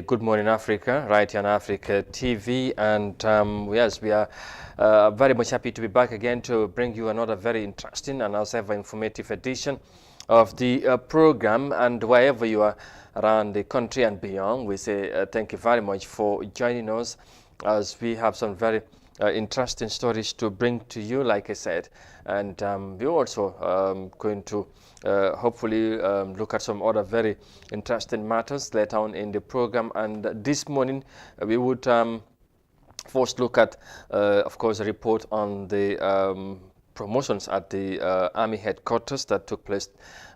Good Morning Africa, right here on Africa TV, and yes, we are very much happy to be back again to bring you another very interesting and also ever informative edition of the program. And wherever you are around the country and beyond, we say thank you very much for joining us as we have some very interesting stories to bring to you, like I said, and we're also going to hopefully look at some other very interesting matters later on in the program. And this morning we would first look at, of course, a report on the promotions at the Army headquarters that took place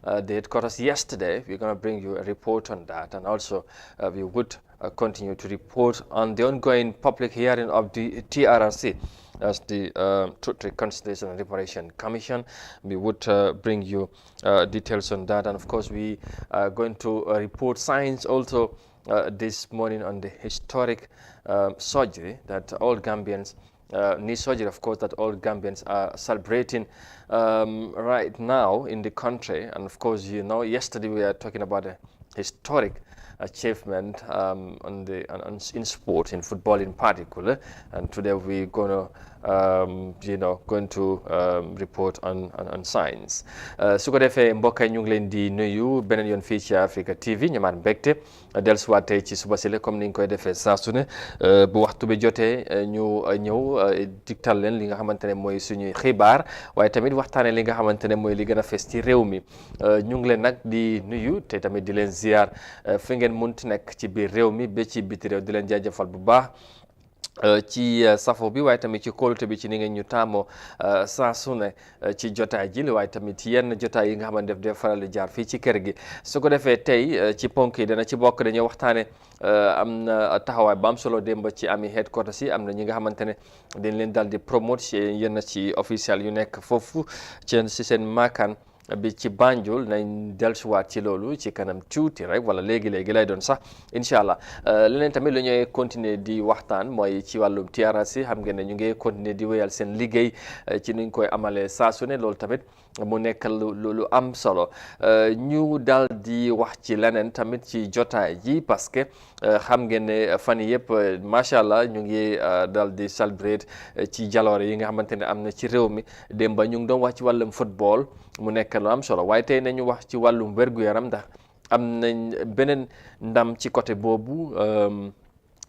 the headquarters yesterday. We're going to bring you a report on that, and also we would continue to report on the ongoing public hearing of the TRRC as the Truth, Reconciliation and Reparation Commission. We would bring you details on that, and of course we are going to report signs also this morning on the historic surgery that all Gambians knee surgery, of course, that all Gambians are celebrating right now in the country. And of course, you know, yesterday we were talking about a historic achievement in sport, in football in particular, and today we're going to report on science. su ko defee mbokk yi ñu ngi leen di nuyu beneen yoon fii ci Africa TV ñamaat mbégte dellusiwaat tey ci suba si la comme ni ñu koy defee saa su ne bu waxtu bi jotee ñu ñëw digtal leen li nga xamante ne mooy suñuy xibaar, waaye tamit waxtaanee li nga xamante ne mooy li gën a fees ci réew mi. ñu ngi leen nag di nuyu te tamit di leen ziar fi ngeen munti nekk ci biir réew mi ba ci biti réew, di leen jaajëfal bu baax ci safo bi, waaye tamit ci kóolute bi ci ni ngeen ñu taamoo saa su ne ci jotaay ji, waaye tamit yenn jotaay yi nga xamante def faral di jaar fii ci kër gi. su ko defee tey ci ponk yi dana ci bokk, dañuy waxtaane am na taxawaay ba am solo démb ci Army headquarters yi. am na ñi nga xamante ne dañ leen daal di promote ci yenn ci officiel yu nekk foofu ci seen maakaan bi ci Banjul. nañ dellusiwaat ci loolu ci kanam tuuti rek, wala léegi-léegi lay doon sax incha allah. leneen tamit lu ñuy continuer di waxtaan mooy ci wàllum TRRC. xam ngeen ne ñu ngi continuer di wéyal seen liggéey ci nuñ koy amalee saa su ne, loolu tamit mu nekk lu am solo. ñu daal di wax ci leneen tamit ci jotaay ji, parce que xam ngeen ne fan yëpp macha allah ñu ngi daal di célébrer ci jaloore yi nga xamante ne am na ci réew mi. démb ñu ngi doon wax ci wàllum football, mu nekk lu am solo, waaye tey nañu wax ci wàllum wér-gu-yaram, ndax am nañ beneen ndam ci côté boobu.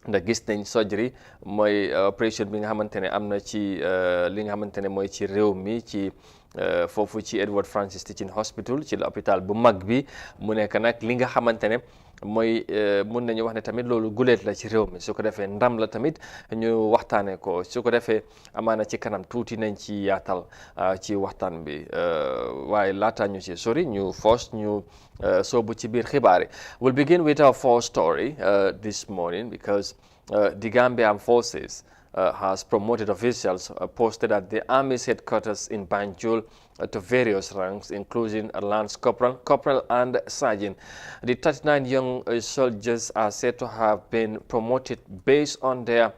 ndax gis nañ surgery mooy opération bi nga xamante ne am na ci li nga xamante ne mooy ci réew mi ci foofu ci Edward Francis Teaching Hospital, ci l'hôpital bu mag bi. mu nekk nag li nga xamante ne mooy mun nañu wax ne tamit loolu guleet la ci réew mi. su ko defee ndam la tamit ñu waxtaanee ko. su ko defee amaana ci kanam tuuti nañ ci yaatal ci waxtaan bi, waaye laata ñu ci sori ñu force ñu soobu ci biir xibaar yi. We'll begin with our first story this morning, because the Gambian forces has promoted officials posted at the Army's headquarters in Banjul to various ranks, including a Lance Corporal and Sergeant. The 39 young soldiers are said to have been promoted based on their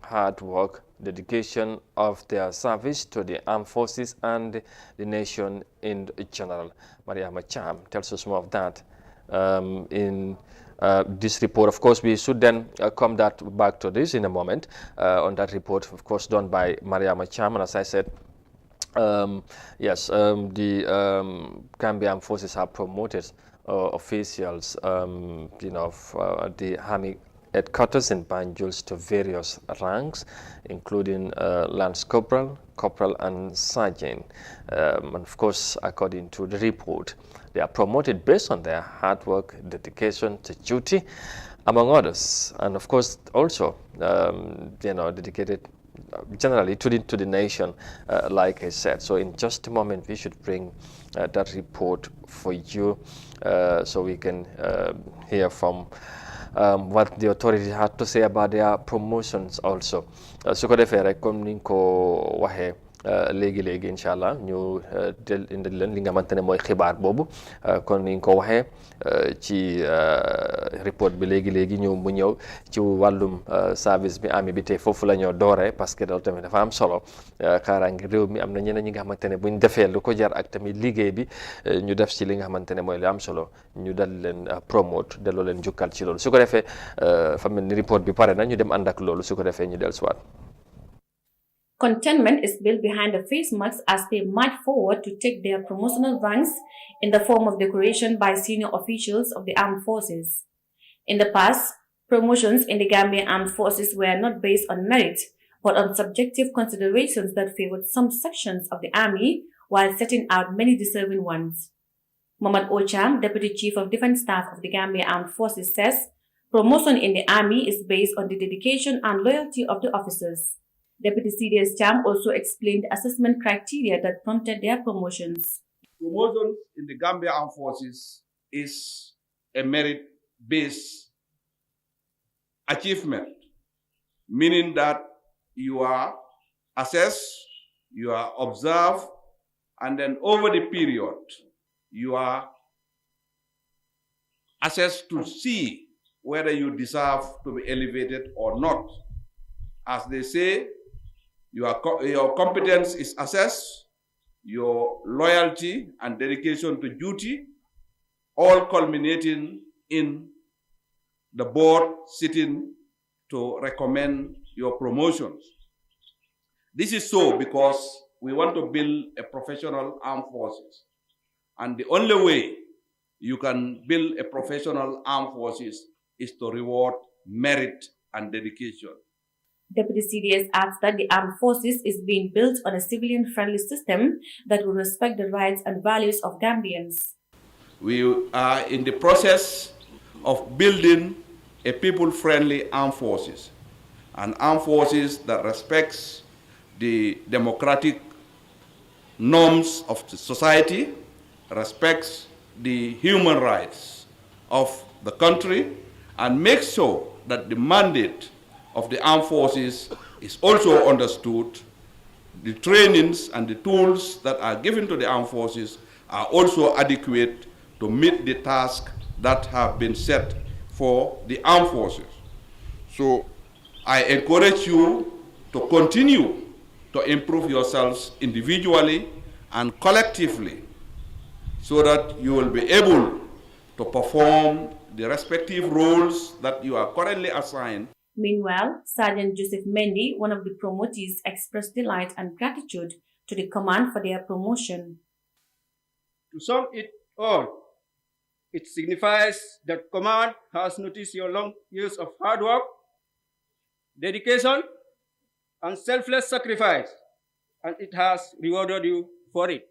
hard work, dedication of their service to the armed forces and the nation in general. Mariama Cham tells us more of that in this report. Of course, we should then come back to this in a moment on that report, of course, done by Mariama Cham. And as I said, yes, the Gambian forces have promoted officials, of the Army headquarters in Banjul to various ranks, including Lance Corporal, and Sergeant. And of course, according to the report, they are promoted based on their hard work, dedication to duty, among others, and of course also, dedicated generally to the nation, like I said. So in just a moment, we should bring that report for you, so we can hear from what the authorities had to say about their promotions also. su ko defee rek comme ni ko waxee léegi incha allah ñu del indil leen li nga xamante ne mooy xibaar boobu kon ni nga ko waxee ci report bi léegi ñu mu ñëw ci wàllum service bi ami bi te foofu la ñoo dooree parce que loolu tamit dafa am solo kaaraange réew mi am na ñeneen ñi nga xamante ne buñ defee lu ko jar ak tamit liggéey bi ñu def ci li nga xamante ne mooy li am solo ñu dal leen promote delloo leen jukkal ci loolu su ko defee fa mel ni report bi pare na ñu dem ànd ak loolu su ko defee ñu dellusiwaat. Contentment is built behind the face masks as they march forward to take their promotional ranks in the form of decoration by senior officials of the armed forces. In the past, promotions in the Gambian armed forces were not based on merit, but on subjective considerations that favored some sections of the army while setting out many deserving ones. Mohamed Ocham, Deputy Chief of Defense Staff of the Gambia Armed Forces, says promotion in the army is based on the dedication and loyalty of the officers. Deputy CDS Cham also explained the assessment criteria that prompted their promotions. Promotion in the Gambia Armed Forces is a merit-based achievement, meaning that you are assessed, you are observed, and then over the period, you are assessed to see whether you deserve to be elevated or not. As they say, your competence is assessed, your loyalty and dedication to duty, all culminating in the board sitting to recommend your promotions. This is so because we want to build a professional armed forces. And the only way you can build a professional armed forces is to reward merit and dedication. Deputy CDS adds that the armed forces is being built on a civilian-friendly system that will respect the rights and values of Gambians. We are in the process of building a people-friendly armed forces, an armed forces that respects the democratic norms of the society, respects the human rights of the country, and makes sure that the mandate of the armed forces is also understood. The trainings and the tools that are given to the armed forces are also adequate to meet the tasks that have been set for the armed forces. So I encourage you to continue to improve yourselves individually and collectively so that you will be able to perform the respective roles that you are currently assigned. Meanwhile, Sergeant Joseph Mendy, one of the promotees, expressed delight and gratitude to the command for their promotion. To sum it all, it signifies that command has noticed your long years of hard work, dedication, and selfless sacrifice, and it has rewarded you for it.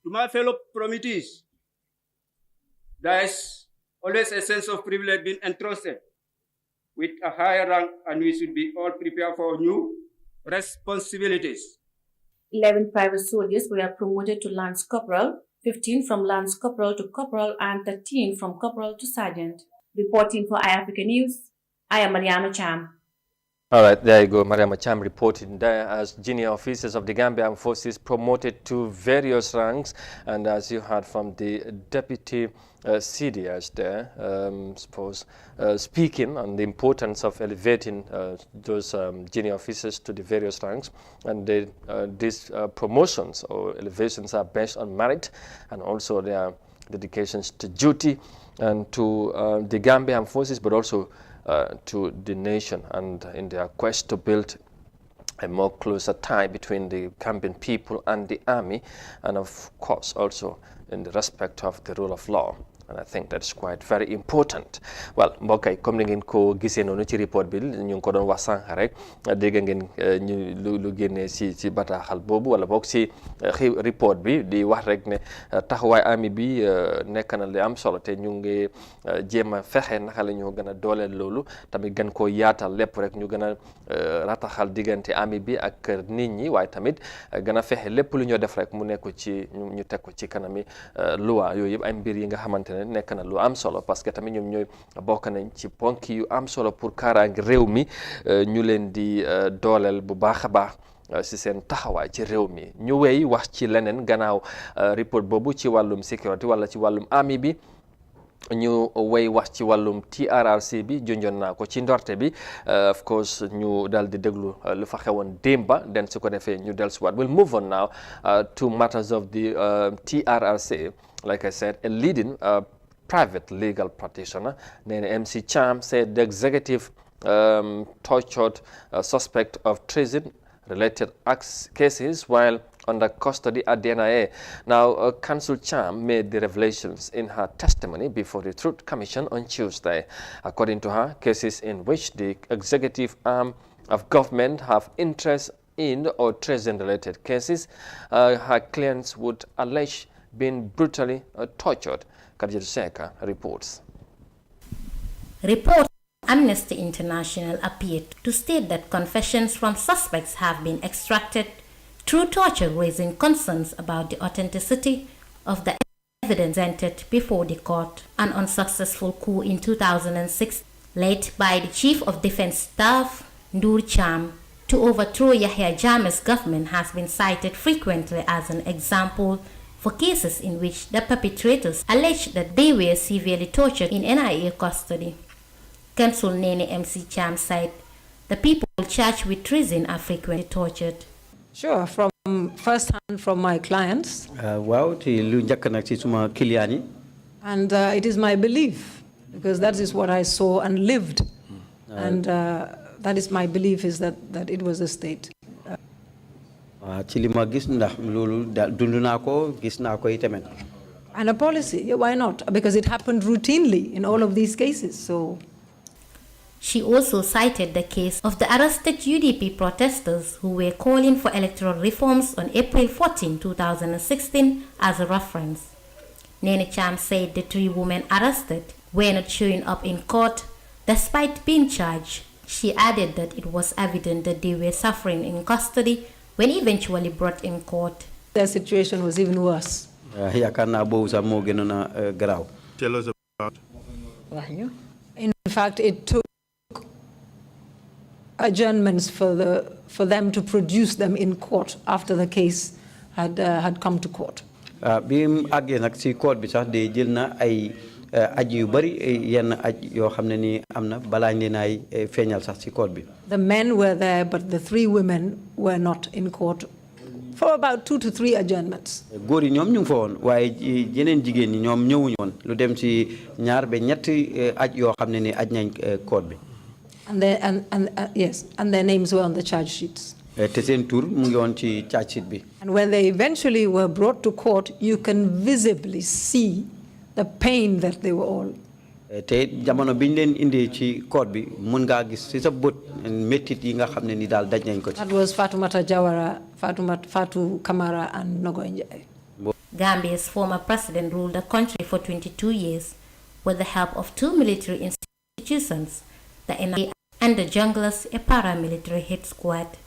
To my fellow promotees, there is always a sense of privilege being entrusted with a higher rank, and we should be all prepared for new responsibilities. 11 private soldiers were promoted to Lance Corporal, 15 from Lance Corporal to Corporal, and 13 from Corporal to Sergeant. Reporting for iAfrica News, I am Mariama Cham. All right, there you go. Mariama Cham reporting there as junior officers of the Gambia Armed Forces promoted to various ranks. And as you heard from the deputy CDS there, speaking on the importance of elevating those junior officers to the various ranks. And these promotions or elevations are based on merit and also their dedications to duty and to the Gambia Armed Forces, but also to the nation, and in their quest to build a more closer tie between the Gambian people and the army, and of course also in the respect of the rule of law. And I think that's quite very important. Well, mbokk yi comme ni ngeen ko gisee noonu ci report bi ñu ngi ko doon wax sànq rek dégg ngeen ñu lu génnee ci bataaxal boobu wala boog ci report bi di wax rek ne taxawaay army bi nekk na li am solo te ñu ngi jéem a fexe naka la ñu gën a dooleel loolu tamit gën koo yaatal lépp rek ñu gën a rataxal diggante army bi ak nit ñi waaye tamit gën a fexe lépp lu ñoo def rek mu nekk ci ñu teg ko ci kanami loi yooyu yëpp ay mbir yi nga xamante ne nekk na lu am solo parce que tamit ñoom ñooy bokk nañ ci ponk yu am solo pour kaaraange réew mi ñu leen di dooleel bu baax a baax si seen taxawaay ci réew mi ñu wéy wax ci leneen gannaaw report boobu ci wàllum sécurité wala ci wàllum army bi ñu way wax ci wàllum TRRC bi junjoon naa ko ci ndorte bi of course ñu daal di déglu lu fa xewoon démba den su ko defee ñu dellusiwaat. We'll move on now to matters of the TRRC. Like I said, a leading private legal practitioner named MC Cham said the executive tortured a suspect of treason-related cases while under custody at the NIA. Now, Counsel Cham made the revelations in her testimony before the Truth Commission on Tuesday. According to her, cases in which the executive arm of government have interest in or treason-related cases, her clients would allege being brutally tortured. Khadija Seka reports. Reports from Amnesty International appeared to state that confessions from suspects have been extracted through torture, raising concerns about the authenticity of the evidence presented before the court. An unsuccessful coup in 2006, led by the Chief of Defense Staff, Ndur Cham, to overthrow Yahya Jammeh's government has been cited frequently as an example for cases in which the perpetrators alleged that they were severely tortured in NIA custody. Counsel Nene MC Cham said the people charged with treason are frequently tortured. Sure, from first hand from my clients. And it is my belief, because that is what I saw and lived. And that is my belief, is that it was a state. And a policy, why not? Because it happened routinely in all of these cases. So. She also cited the case of the arrested UDP protesters who were calling for electoral reforms on April 14, 2016 as a reference. Nene Cham said the 3 women arrested were not showing up in court despite being charged. She added that it was evident that they were suffering in custody when eventually brought in court. Their situation was even worse. Tell us about. In fact, it took adjournments for them to produce them in court after the case had come to court. The men were there, but the 3 women were not in court for about 2 to 3 adjournments. And yes, and their names were on the charge sheets. And when they eventually were brought to court, you can visibly see the pain that they were all. That was Fatoumata Jawara, Fatou Kamara, and Nogo Njai. Gambia's former president ruled the country for 22 years with the help of 2 military institutions, the NIA and the Junglers, a paramilitary hit squad.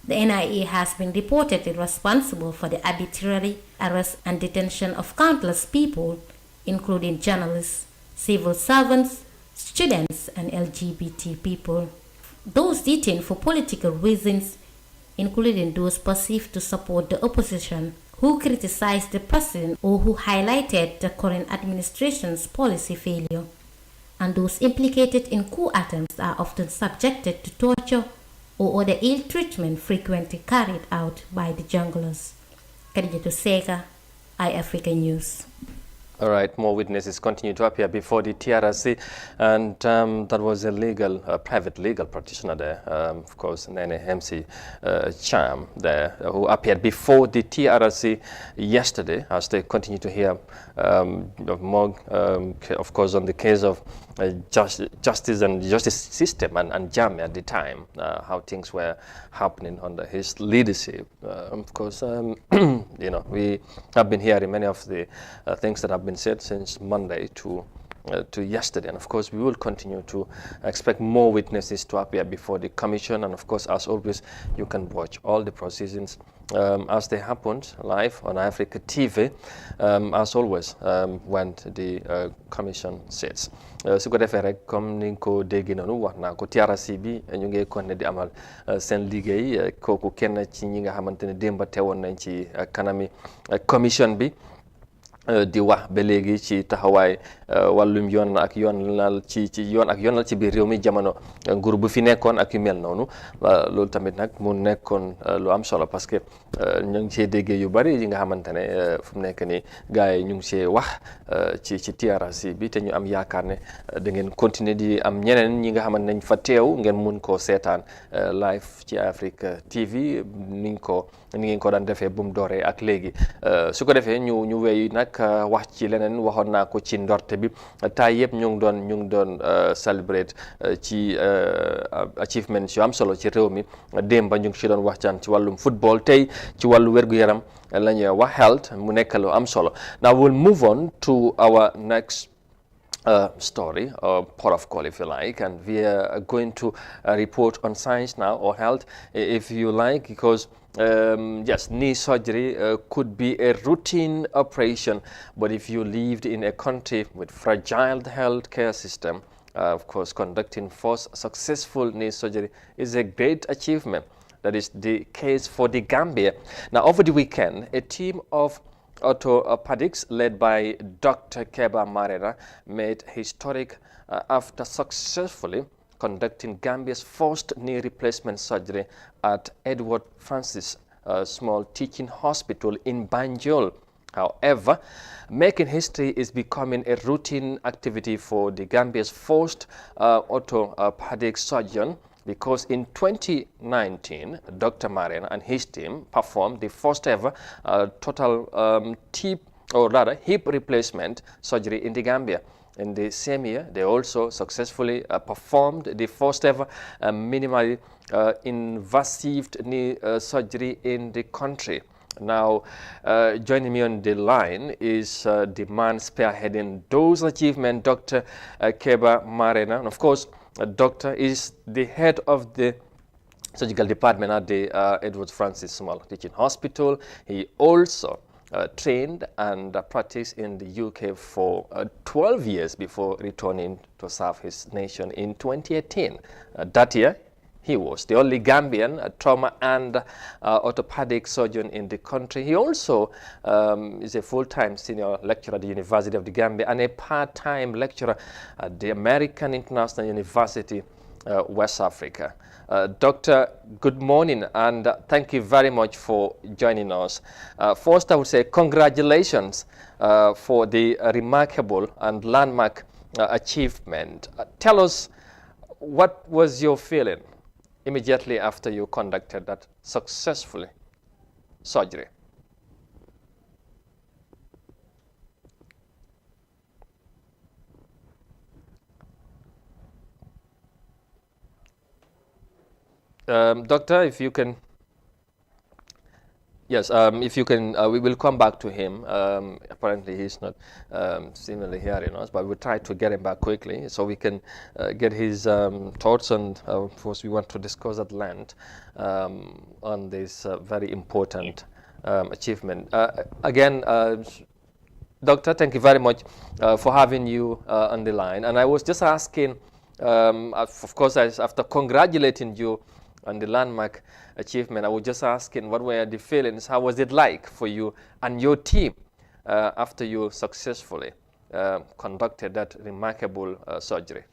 The NIA has been reportedly responsible for the arbitrary arrest and detention of countless people, including journalists, civil servants, students, and LGBT people. Those detained for political reasons, including those perceived to support the opposition, who criticized the president or who highlighted the current administration's policy failure. And those implicated in coup attempts are often subjected to torture or other ill treatment frequently carried out by the junglers. Khadija Seka, iAfrica News. All right, more witnesses continue to appear before the TRRC, and that was a private legal practitioner there, of course, Nene MC Cham there, who appeared before the TRRC yesterday, as they continue to hear more, of course, on the case of justice and justice system and Jammeh at the time, how things were happening under his leadership. Of course, you know, we have been hearing many of the things that have been said since Monday to yesterday, and of course we will continue to expect more witnesses to appear before the commission, and of course, as always, you can watch all the proceedings as they happened live on Africa TV, as always, when the commission sits. Su ko defee rek comme ni nga ko déggee noonu wax naa ko TRRC bi ñu ngi kon ne di amal seen liggéey kooku kenn ci ñi nga xamante ne démb teewoon nañ ci kanami commission bi. di wax ba léegi ci taxawaay wàllum yoon ak yoonal ci yoon ak yoonal ci biir réew mi jamono nguur bu fi nekkoon ak yu mel noonu loolu tamit nag mu nekkoon lu am solo parce que ñu ngi see déggee yu bari yi nga xamante ne fu mu nekk nii gars yi ñu ngi see wax ci TRRC bi te ñu am yaakaar ne da ngeen continuer di am ñeneen ñi nga xamante nañ fa teew ngeen mun koo seetaan live ci Africa TV ni ngeen ko daan defee bu mu dooree ak léegi su ko defee ñu wéy nag wax ci leneen waxoon naa ko ci ndorte bi taay yëpp ñu ngi doon celebrate ci achievements yu am solo ci réew mi démba ñu ngi ci doon waxtaan ci wàllum football tey ci wàllu wér-gu-yaram la ñuy wax health mu nekk lu am solo. Now we'll move on to our next story, or port of call if you like, and we are going to report on science now, or health if you like, because yes, knee surgery could be a routine operation, but if you lived in a country with fragile healthcare system, of course, conducting first successful knee surgery is a great achievement. That is the case for the Gambia. Now, over the weekend, a team of orthopedics led by Dr. Keba Marena made historic after successfully conducting Gambia's first knee replacement surgery at Edward Francis Small Teaching Hospital in Banjul. However, making history is becoming a routine activity for the Gambia's first orthopedic surgeon, because in 2019, Dr. Marian and his team performed the first ever total hip replacement surgery in the Gambia. In the same year, they also successfully performed the first ever minimally invasive knee surgery in the country. Now, joining me on the line is the man spearheading those achievements, Dr. Keba Marena. And of course, doctor is the head of the surgical department at the Edward Francis Small Teaching Hospital. He also trained and practiced in the UK for 12 years before returning to serve his nation in 2018. That year, he was the only Gambian trauma and orthopedic surgeon in the country. He also is a full-time senior lecturer at the University of the Gambia and a part-time lecturer at the American International University, West Africa. Doctor, good morning, and thank you very much for joining us. First, I would say congratulations for the remarkable and landmark achievement. Tell us, what was your feeling immediately after you conducted that successfully surgery? Doctor, if you can, yes, if you can, we will come back to him. Apparently he's not seemingly hearing us, but we'll try to get him back quickly so we can get his thoughts, and of course we want to discuss at length on this very important achievement. Again, Doctor, thank you very much for having you on the line. And I was just asking, of course, after congratulating you on the landmark achievement, I was just asking, what were the feelings? How was it like for you and your team after you successfully conducted that remarkable surgery?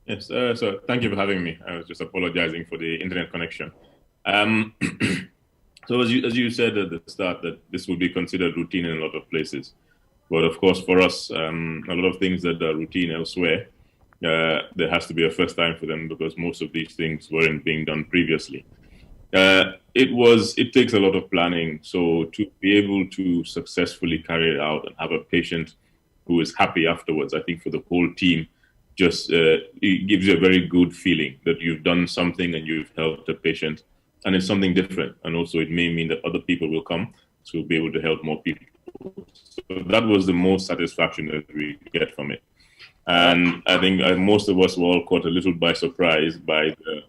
Yes, so thank you for having me. I was just apologizing for the internet connection. So as you said at the start, that this would be considered routine in a lot of places. But of course, for us, a lot of things that are routine elsewhere, there has to be a first time for them, because most of these things weren't being done previously. It takes a lot of planning. So to be able to successfully carry it out and have a patient who is happy afterwards, I think for the whole team, just it gives you a very good feeling that you've done something and you've helped a patient, and it's something different. And also it may mean that other people will come to be able to help more people. So that was the most satisfaction that we get from it. And I think most of us were all caught a little by surprise by the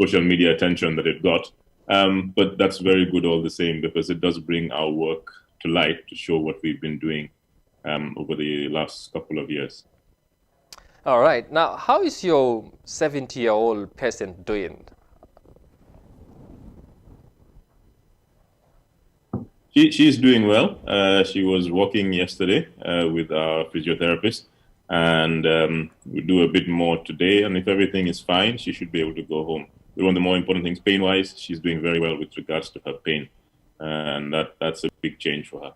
social media attention that it got. But that's very good all the same, because it does bring our work to light to show what we've been doing over the last couple of years. All right. Now, how is your 70-year-old patient doing? She's doing well. She was walking yesterday with our physiotherapist, and we do a bit more today. And if everything is fine, she should be able to go home. But one of the more important things, pain-wise, she's doing very well with regards to her pain, and that's a big change for her.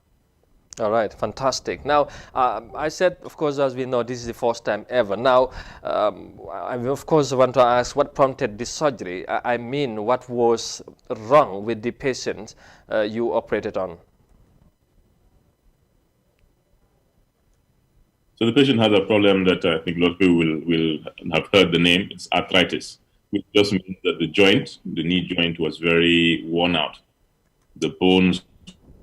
All right, fantastic. Now, I said, of course, as we know, this is the first time ever. Now, I of course want to ask what prompted this surgery. I mean, what was wrong with the patient you operated on? So the patient has a problem that I think a lot of people will have heard the name. It's arthritis, which just means that the knee joint was very worn out. The bones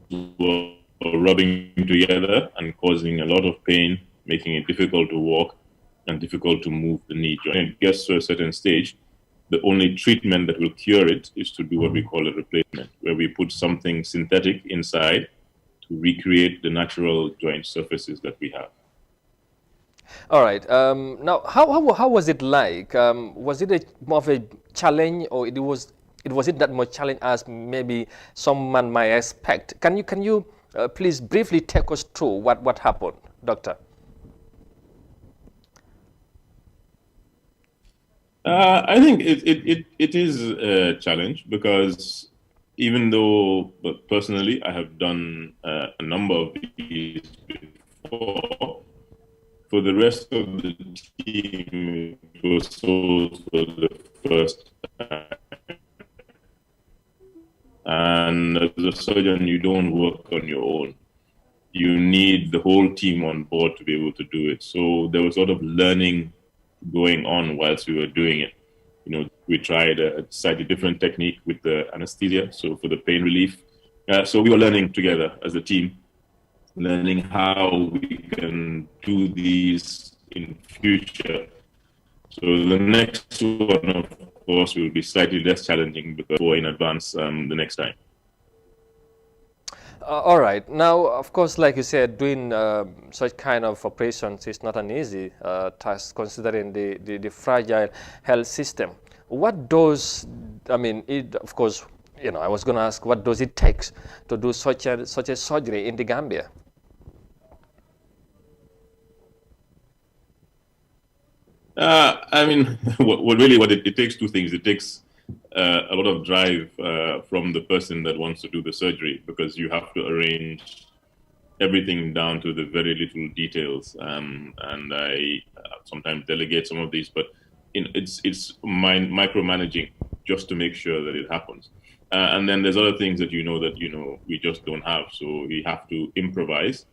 were rubbing together and causing a lot of pain, making it difficult to walk and difficult to move the knee joint. When it gets to a certain stage, the only treatment that will cure it is to do what we call a replacement, where we put something synthetic inside to recreate the natural joint surfaces that we have. All right. Now, how was it like? Was it more of a challenge, or was it that much challenge as maybe someone might expect? Can you please briefly take us through what happened, Doctor? I think it is a challenge, because even though personally I have done a number of these before, for the rest of the team, it was sold for the first time. And as a surgeon, you don't work on your own. You need the whole team on board to be able to do it. So there was a lot of learning going on whilst we were doing it. You know, we tried a slightly different technique with the anesthesia, so for the pain relief. So we were learning together as a team, learning how we can do these in future. So the next one, of course, will be slightly less challenging because we're in advance the next time. All right. Now, of course, like you said, doing such kind of operations is not an easy task, considering the fragile health system. What does, I mean, of course, you know, I was going to ask, what does it take to do such a surgery in the Gambia? I mean, what it takes two things. It takes a lot of drive from the person that wants to do the surgery, because you have to arrange everything down to the very little details. And I sometimes delegate some of these, but it's micromanaging just to make sure that it happens. And then there's other things that we just don't have. So we have to improvise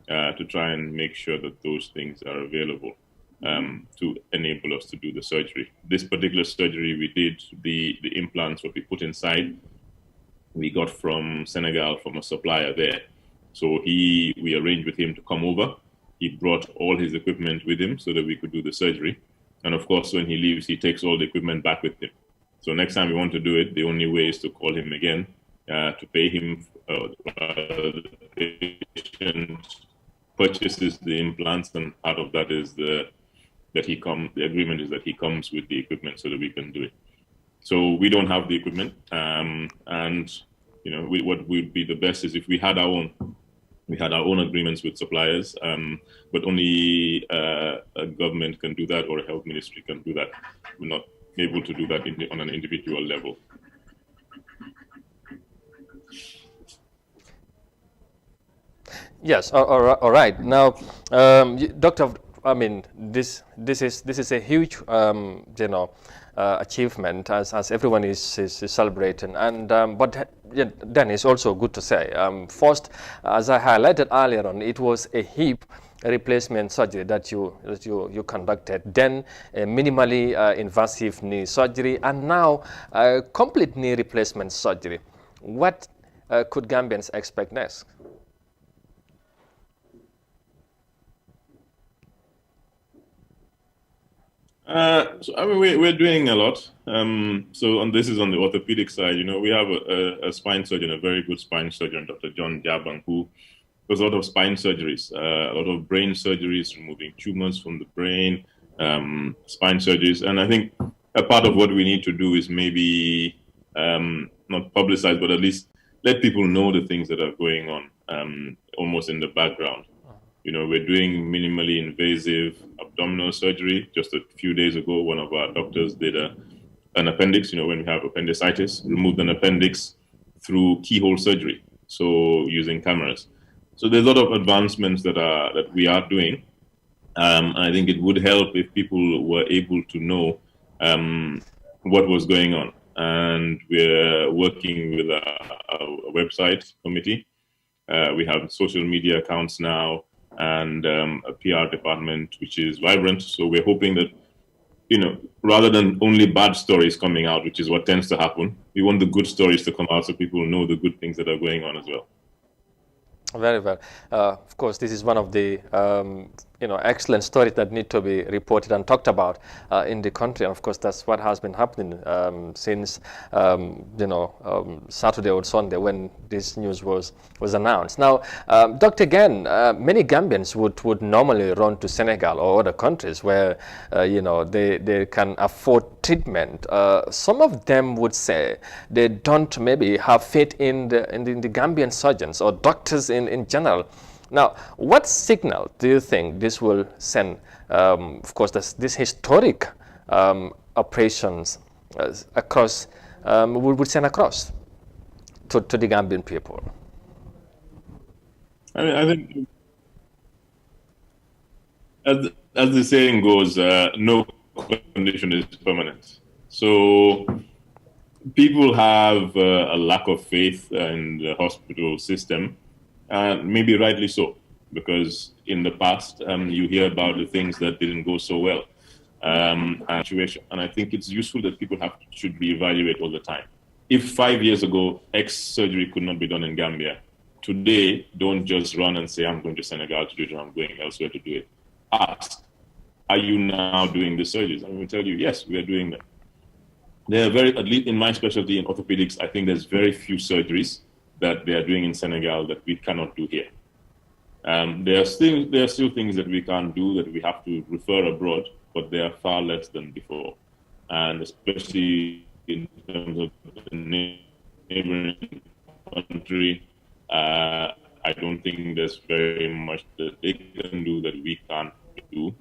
to try and make sure that those things are available. To enable us to do the surgery. This particular surgery we did, the implants, what we put inside, we got from Senegal, from a supplier there. So we arranged with him to come over. He brought all his equipment with him so that we could do the surgery. And of course, when he leaves, he takes all the equipment back with him. So next time we want to do it, the only way is to call him again, to pay him. The patient purchases the implants, and part of that is the agreement is that he comes with the equipment so that we can do it. So we don't have the equipment, and what would be the best is if we had our own agreements with suppliers, but only a government can do that, or a health ministry can do that. We're not able to do that on an individual level. Yes. All right. Now, Doctor, I mean, this is a huge achievement as everyone is celebrating, and but then it's also good to say, first, as I highlighted earlier on, it was a hip replacement surgery that you conducted, then a minimally invasive knee surgery, and now a complete knee replacement surgery. What could Gambians expect next? So I mean, we're doing a lot. This is on the orthopedic side. We have a spine surgeon, a very good spine surgeon, Dr. John Jabang, who does a lot of spine surgeries, a lot of brain surgeries, removing tumors from the brain, spine surgeries. And I think a part of what we need to do is maybe not publicize, but at least let people know the things that are going on, almost in the background. We're doing minimally invasive abdominal surgery. Just a few days ago, one of our doctors did an appendix, when we have appendicitis, removed an appendix through keyhole surgery, so using cameras. So there's a lot of advancements that we are doing. And I think it would help if people were able to know what was going on. And we're working with a website committee. We have social media accounts now, and a PR department which is vibrant. So we're hoping that, rather than only bad stories coming out, which is what tends to happen, we want the good stories to come out so people know the good things that are going on as well. Very well. Of course, this is one of the excellent stories that need to be reported and talked about in the country. And of course, that's what has been happening since Saturday or Sunday when this news was announced. Now, Dr. Gen, many Gambians would normally run to Senegal or other countries where they can afford treatment. Some of them would say they don't maybe have faith in the Gambian surgeons or doctors in general. Now, what signal do you think this will send, of course, this historic operations across, would send across to the Gambian people? I think, as the saying goes, no condition is permanent. So people have a lack of faith in the hospital system. Maybe rightly so, because in the past you hear about the things that didn't go so well, and I think it's useful that people should be evaluated all the time. If 5 years ago X surgery could not be done in Gambia, today don't just run and say I'm going to Senegal to do it or I'm going elsewhere to do it. Ask, are you now doing the surgeries? And we'll tell you, yes, we are doing them. There are at least in my specialty in orthopedics, I think there's very few surgeries that they are doing in Senegal that we cannot do here. There are still things that we can't do, that we have to refer abroad, but they are far less than before. And especially in terms of the neighboring country, I don't think there's very much that they can do that we can't do,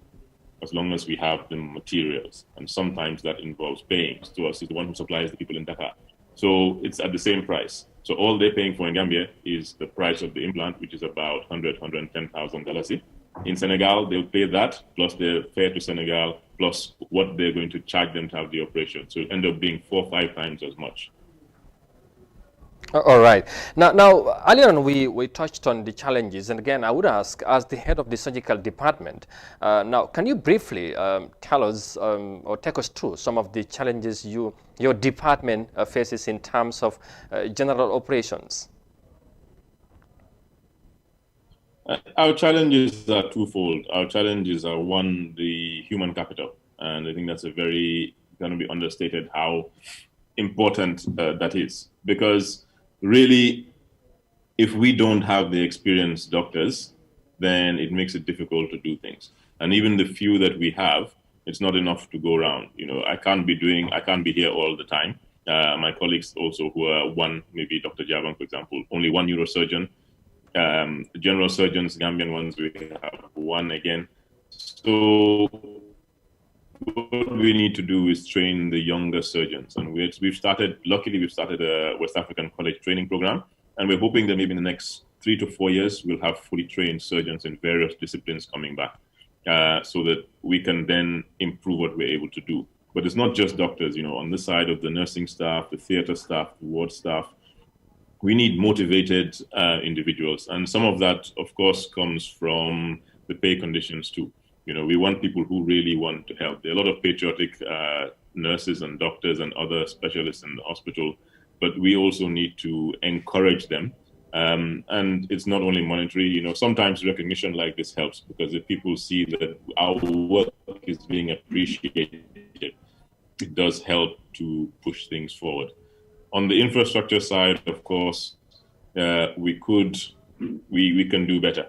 as long as we have the materials. And sometimes that involves paying. To us is the one who supplies the people in Dakar. So it's at the same price. So all they're paying for in Gambia is the price of the implant, which is about $110,000. In Senegal, they'll pay that, plus the fare to Senegal, plus what they're going to charge them to have the operation. So it ends up being 4 or 5 times as much. All right. Now, earlier on, we touched on the challenges. And again, I would ask, as the head of the surgical department, now, can you briefly tell us or take us through some of the challenges your department faces in terms of general operations? Our challenges are twofold. Our challenges are, one, the human capital. And I think that's going to be understated how important that is. Because really, if we don't have the experienced doctors, then it makes it difficult to do things. And even the few that we have, it's not enough to go around. I can't be here all the time. My colleagues also who are one, maybe Dr. Jabang, for example, only one neurosurgeon. General surgeons, Gambian ones, we have one again. So what we need to do is train the younger surgeons. And luckily we've started a West African college training program. And we're hoping that maybe in the next 3 to 4 years, we'll have fully trained surgeons in various disciplines coming back, so that we can then improve what we're able to do. But it's not just doctors, on the side of the nursing staff, the theater staff, the ward staff, we need motivated individuals. And some of that, of course, comes from the pay conditions too. We want people who really want to help. There are a lot of patriotic nurses and doctors and other specialists in the hospital, but we also need to encourage them. And it's not only monetary, sometimes recognition like this helps, because if people see that our work is being appreciated, it does help to push things forward. On the infrastructure side, of course, we can do better.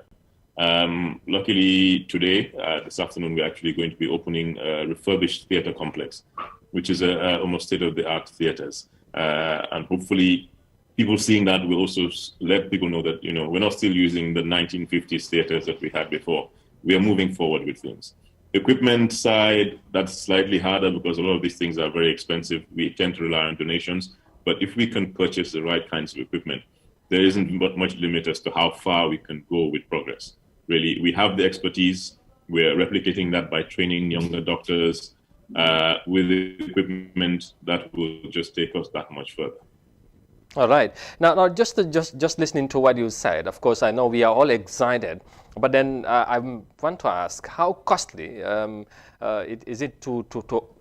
Luckily today, this afternoon, we're actually going to be opening a refurbished theatre complex, which is almost state-of-the-art theatres. And hopefully people seeing that will also let people know that, we're not still using the 1950s theatres that we had before. We are moving forward with things. Equipment side, that's slightly harder because a lot of these things are very expensive. We tend to rely on donations, but if we can purchase the right kinds of equipment, there isn't much limit as to how far we can go with progress. Really, we have the expertise. We're replicating that by training younger doctors with the equipment that will just take us that much further. All right. Now, just listening to what you said, of course, I know we are all excited, but then I want to ask, how costly is it to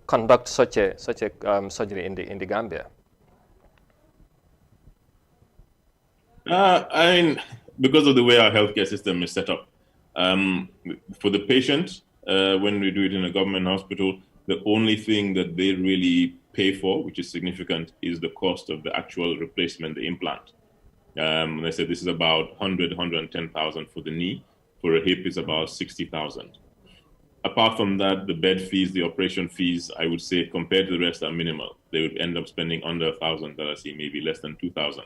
conduct such a surgery in the Gambia? I mean, because of the way our healthcare system is set up, for the patient, when we do it in a government hospital, the only thing that they really pay for, which is significant, is the cost of the actual replacement, the implant. And I said this is about 110,000 for the knee. For a hip, is about 60,000. Apart from that, the bed fees, the operation fees, I would say compared to the rest are minimal. They would end up spending under $1,000, maybe less than 2,000.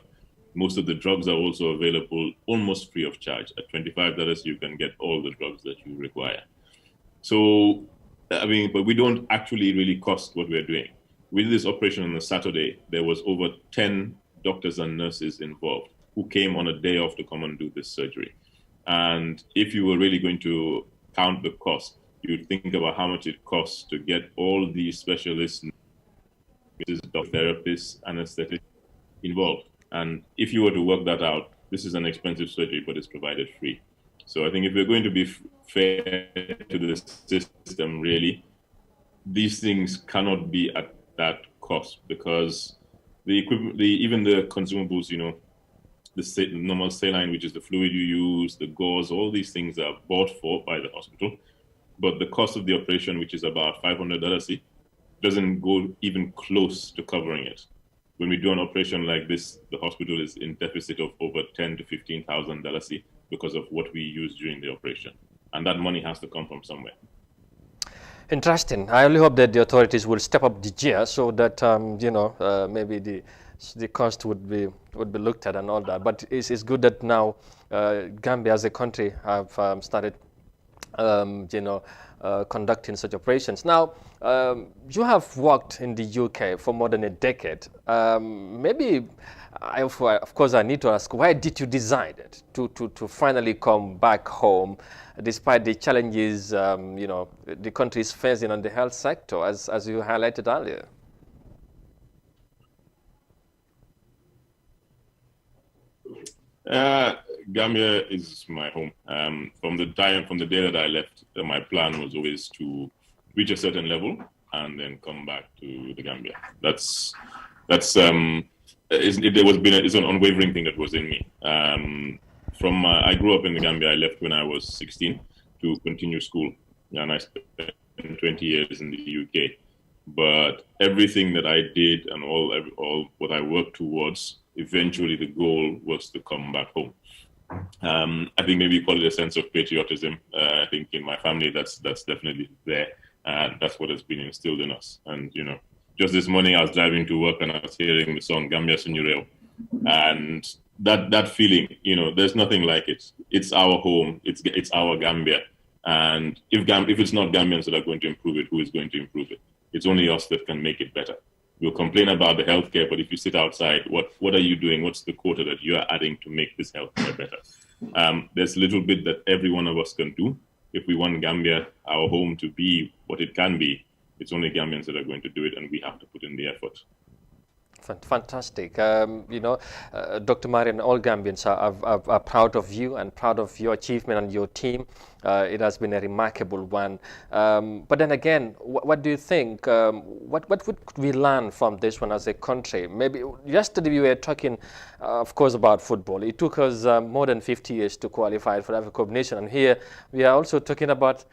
Most of the drugs are also available almost free of charge. At $25, you can get all the drugs that you require. So, I mean, but we don't actually really cost what we're doing. With this operation on a Saturday, there was over 10 doctors and nurses involved who came on a day off to come and do this surgery. And if you were really going to count the cost, you'd think about how much it costs to get all these specialists, therapists, anesthetists involved. And if you were to work that out, this is an expensive surgery, but it's provided free. So I think if we're going to be fair to the system, really, these things cannot be at that cost because the equipment, even the consumables, the normal saline, which is the fluid you use, the gauze, all these things are bought for by the hospital. But the cost of the operation, which is about $500, doesn't go even close to covering it. When we do an operation like this, the hospital is in deficit of over $10,000 to $15,000 because of what we use during the operation. And that money has to come from somewhere. Interesting. I only hope that the authorities will step up the gear so that, maybe the cost would be looked at and all that. But it's good that now Gambia as a country have started, conducting such operations. Now, you have worked in the UK for more than a decade. Maybe, of course, I need to ask, why did you decide to finally come back home, despite the challenges, the country is facing on the health sector, as you highlighted earlier? Gambia is my home. From the day that I left, my plan was always to reach a certain level and then come back to the Gambia. It's an unwavering thing that was in me. I grew up in the Gambia. I left when I was 16 to continue school, and I spent 20 years in the UK. But everything that I did and all what I worked towards, eventually the goal was to come back home. I think maybe you call it a sense of patriotism. I think in my family that's definitely there, and that's what has been instilled in us. And just this morning I was driving to work and I was hearing the song Gambia Sunyureo, and that feeling, there's nothing like it. It's our home. It's our Gambia, and if it's not Gambians that are going to improve it, who is going to improve it? It's only us that can make it better. We'll complain about the healthcare, but if you sit outside, what are you doing? What's the quota that you are adding to make this healthcare better? There's a little bit that every one of us can do. If we want Gambia, our home, to be what it can be, it's only Gambians that are going to do it, and we have to put in the effort. Fantastic. Dr. Marian, all Gambians are proud of you and proud of your achievement and your team. It has been a remarkable one. But then again, what do you think? What could we learn from this one as a country? Maybe yesterday we were talking, of course, about football. It took us more than 50 years to qualify for the Africa Cup of Nations. And here we are also talking about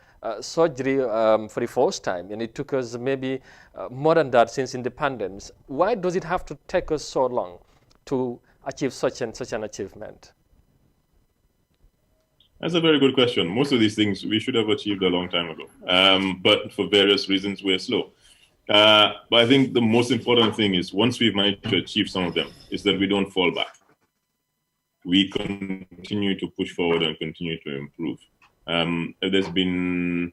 surgery for the first time, and it took us maybe more than that since independence. Why does it have to take us so long to achieve such an achievement? That's a very good question. Most of these things we should have achieved a long time ago, but for various reasons we're slow. But I think the most important thing is once we've managed to achieve some of them, is that we don't fall back. We continue to push forward and continue to improve. There's been,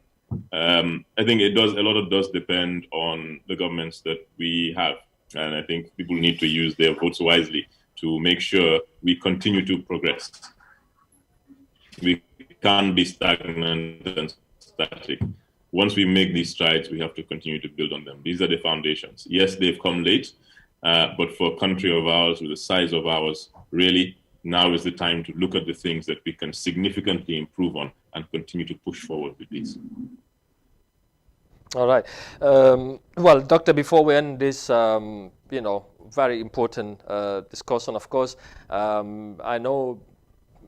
I think a lot of does depend on the governments that we have. And I think people need to use their votes wisely to make sure we continue to progress. We can't be stagnant and static. Once we make these strides, we have to continue to build on them. These are the foundations. Yes, they've come late, but for a country of ours, with the size of ours, really, now is the time to look at the things that we can significantly improve on and continue to push forward with these. All right. Well, Doctor, before we end this, very important discussion, of course, I know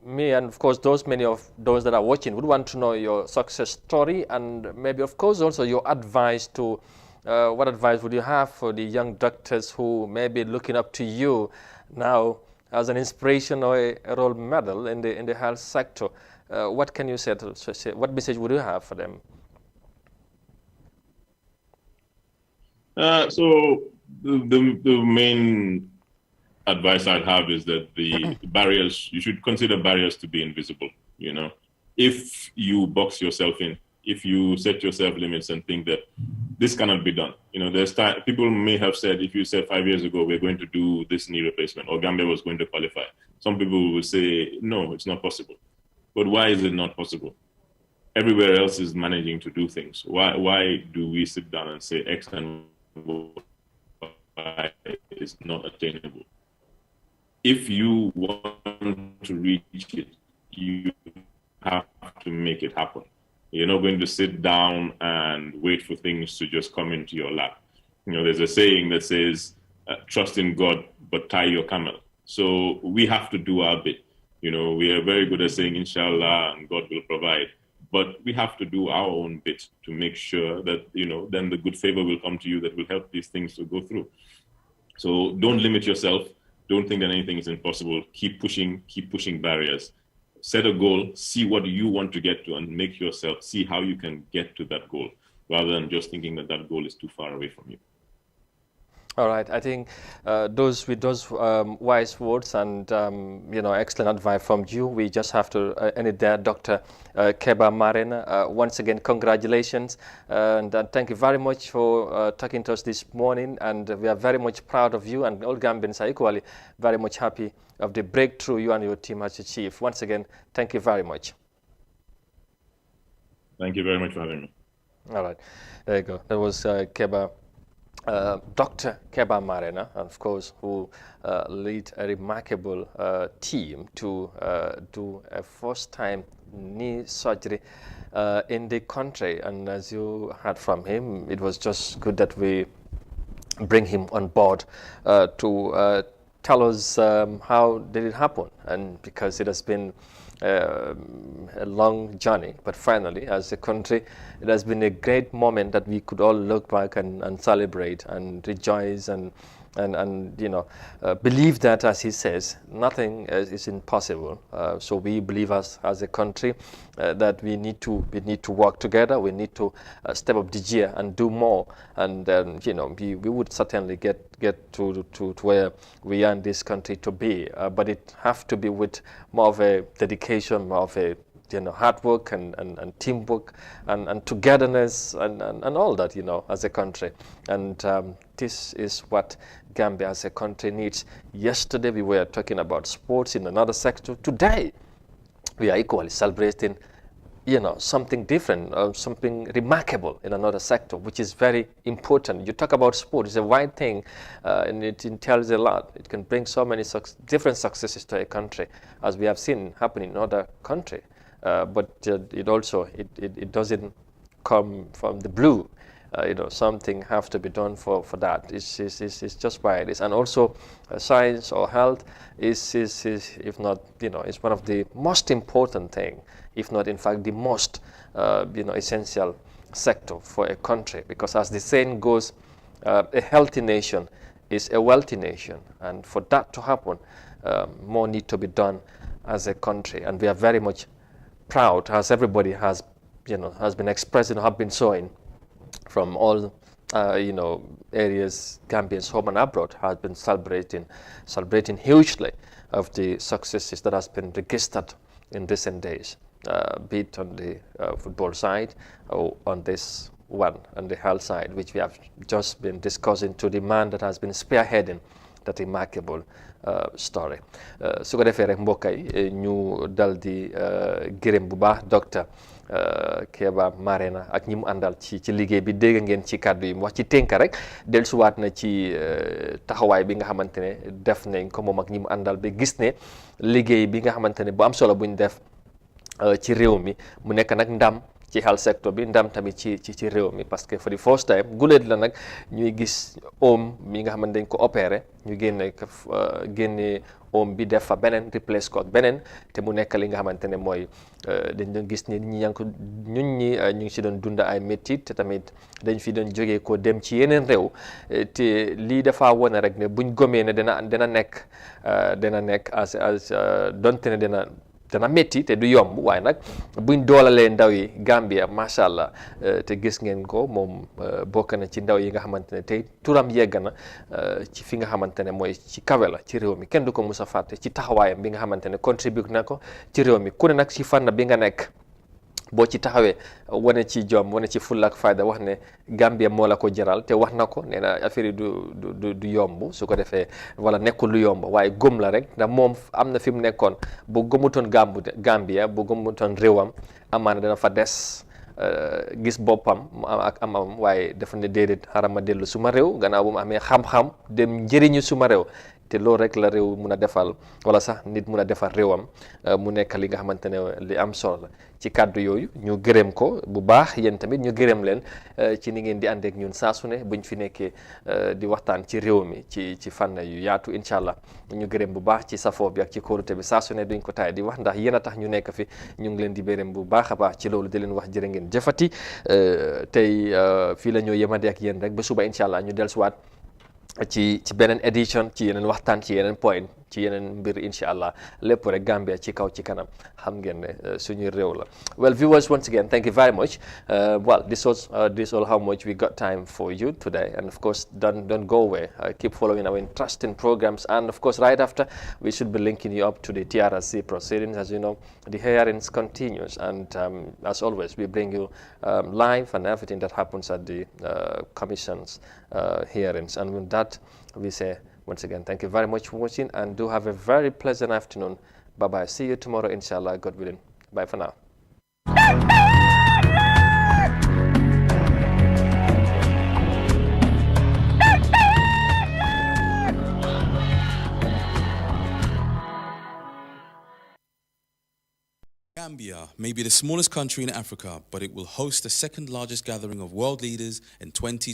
me and, of course, many of those that are watching would want to know your success story and maybe, of course, also your advice to, what advice would you have for the young doctors who may be looking up to you now as an inspiration or a role model in the health sector? What can you say? What message would you have for them? So the main advice I'd have is that the barriers, you should consider barriers to be invisible. If you box yourself in, if you set yourself limits and think that this cannot be done, there's time. People may have said, if you said 5 years ago we're going to do this knee replacement or Gambia was going to qualify, some people will say no, it's not possible. But why is it not possible? Everywhere else is managing to do things. Why do we sit down and say X and Y is not attainable? If you want to reach it, you have to make it happen. You're not going to sit down and wait for things to just come into your lap. There's a saying that says, trust in God, but tie your camel. So we have to do our bit. We are very good at saying, inshallah, and God will provide. But we have to do our own bit to make sure that, then the good favor will come to you that will help these things to go through. So don't limit yourself. Don't think that anything is impossible. Keep pushing barriers. Set a goal, see what you want to get to, and make yourself see how you can get to that goal, rather than just thinking that that goal is too far away from you. All right, I think those wise words and excellent advice from you, we just have to end it there, Dr. Keba Marena. Once again, congratulations, and thank you very much for talking to us this morning. And we are very much proud of you, and all Gambians are equally very much happy of the breakthrough you and your team has achieved. Once again, thank you very much. Thank you very much for having me. All right, there you go. That was Keba. Dr. Keba Marena, of course, who lead a remarkable team to do a first-time knee surgery in the country. And as you heard from him, it was just good that we bring him on board to tell us how did it happen, and because it has been a long journey, but finally, as a country, it has been a great moment that we could all look back and celebrate and rejoice and believe that, as he says, nothing is impossible. So we believe as a country that we need to work together. We need to step up the gear and do more. And we would certainly get to where we are in this country to be. But it have to be with more of a dedication, more of a hard work and teamwork and togetherness and all that, as a country. And this is what Gambia as a country needs. Yesterday we were talking about sports in another sector. Today we are equally celebrating, something different, something remarkable in another sector, which is very important. You talk about sport, it's a wide thing, and it tells a lot. It can bring so many different successes to a country, as we have seen happening in other countries. But it doesn't come from the blue. something have to be done for that. It's just why it is. And also science or health is if not, is one of the most important thing, if not in fact the most essential sector for a country, because as the saying goes, a healthy nation is a wealthy nation, and for that to happen, more need to be done as a country. And we are very much proud, as everybody has been expressing, have been showing from all areas, Gambians home and abroad, has been celebrating hugely of the successes that has been registered in recent days, be it on the football side or on this one, on the health side, which we have just been discussing, to the man that has been spearheading that remarkable story. su ko defee rek mbokk yi ñu dal di gërëm bu baax docteur Keba Marena ak ñi mu àndal ci liggéey bi. dégg ngeen ci kàddu yi mu wax ci tënk rek dellusiwaat na ci taxawaay bi nga xamante ne def nañ ko moom ak ñi mu àndal ba gis ne liggéey bi nga xamante ne bu am solo buñ def ci réew mi mu nekk nag ndam ci health sector bi, ndam tamit ci réew mi, parce que for the first time guléet la nag ñuy gis oom mi nga xamante dañ ko opéré ñu génne oom bi def fa beneen replace ko ak beneen, te mu nekk li nga xamante ne mooy dañ doon gis ni ñun ñi ñu ngi si doon dunda ay métit, te tamit dañ fi doon jógee ko dem ci yeneen réew, te lii dafa wone rek ne buñ gomee ne dana nekk as donte ne dana métti te du yomb, waaye nag buñ doolalee ndaw yi Gambia macha allah, te gis ngeen ko moom bokk na ci ndaw yi nga xamante ne tey turam yegg na ci fi nga xamante ne mooy ci kawe la ci réew mi, kenn du ko mus a fàtte ci taxawaayam bi nga xamante ne contribute na ko ci réew mi. ku ne nag ci fànn bi nga nekk boo ci taxawee wane ci jom, wane ci fulla ak fayda, wax ne Gambia moo la ko jaral, te wax na ko, nee na affaire yi du yomb, su ko defee wala nekkul lu yomb, waaye gëm la rek, ndax moom am na fi mu nekkoon, bu gëmutoon Gambia, bu gëmutoon réewam, amaana dana fa des gis boppam ak amam, waaye dafa ne déedéet, xaaral ma dellu suma réew gannaaw bu mu amee xam-xam dem njëriñu suma réew. te loolu rek la réew mun a defal, wala sax nit mun a defal réewam, mu nekk li nga xamante ne li am solo la. ci kàddu yooyu ñu gërëm ko bu baax, yéen tamit ñu gërëm leen ci ni ngeen di àndeek ñun saa su ne buñ fi nekkee di waxtaan ci réew mi ci fànn yu yaatu. incha allah ñu gërëm bu baax ci safoo bi ak ci kóolute bi saa su ne duñ ko taay di wax, ndax yéen a tax ñu nekk fi. ñu ngi leen di gërëm bu baax a baax ci loolu, di leen wax jërë ngeen jëfati. tey fii la ñoo yemande ak yéen rek ba suba incha allah ñu dellusiwaat ci beneen édition, ci yeneen waxtaan, ci yeneen point, ci yeneen mbir incha allah, lépp rek Gambia ci kaw ci kanam, xam ngeen ne suñu réew la. Well, viewers, once again, thank you very much. This all how much we got time for you today, and of course don't go away. Keep following our interesting programs, and of course right after we should be linking you up to the TRC proceedings. As you know, the hearings continues, and as always we bring you live and everything that happens at the commission's hearings. And with that we say once again, thank you very much for watching, and do have a very pleasant afternoon. Bye bye. See you tomorrow, inshallah, God willing. Bye for now. Gambia may be the smallest country in Africa, but it will host the second largest gathering of world leaders in 2020.